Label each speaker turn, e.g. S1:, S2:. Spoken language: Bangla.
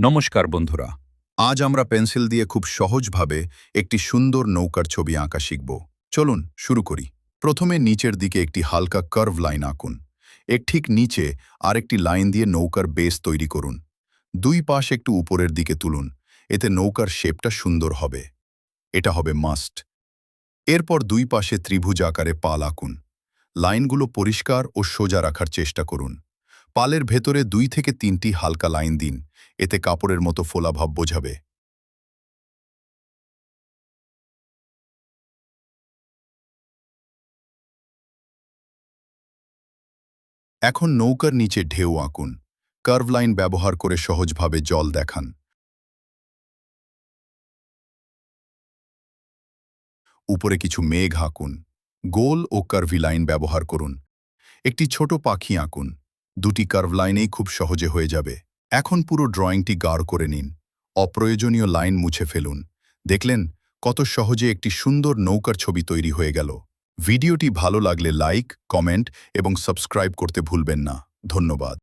S1: নমস্কার বন্ধুরা।
S2: আজ আমরা পেন্সিল দিয়ে খুব সহজভাবে একটি সুন্দর নৌকার ছবি আঁকা শিখব। চলুন শুরু করি। প্রথমে নিচের দিকে একটি হালকা কার্ভ লাইন আঁকুন। এর ঠিক নিচে আরেকটি লাইন দিয়ে নৌকার বেস তৈরি করুন। দুই পাশ একটু উপরের দিকে তুলুন, এতে নৌকার শেপটা সুন্দর হবে। এটা হবে মাস্ট। এরপর দুই পাশে ত্রিভুজ আকারে পাল আঁকুন। লাইনগুলো পরিষ্কার ও সোজা রাখার চেষ্টা করুন। পালের ভেতরে 2 থেকে 3টি হালকা লাইন দিন, এতে কাপড়ের মতো ফোলাভাব বোঝাবে। এখন নৌকার নিচে ঢেউ আঁকুন। কার্ভ লাইন ব্যবহার করে সহজভাবে জল দেখান। উপরে কিছু মেঘ আঁকুন। গোল ও কার্ভি লাইন ব্যবহার করুন। একটি ছোট পাখি আঁকুন। দুটি কার্ভ লাইনেই খুব সহজে হয়ে যাবে। এখন পুরো ড্রয়িংটি গাঢ় করে নিন। অপ্রয়োজনীয় লাইন মুছে ফেলুন। দেখলেন কত সহজে একটি সুন্দর নৌকার ছবি তৈরি হয়ে গেল। ভিডিওটি ভালো লাগলে লাইক, কমেন্ট এবং সাবস্ক্রাইব করতে ভুলবেন না। ধন্যবাদ।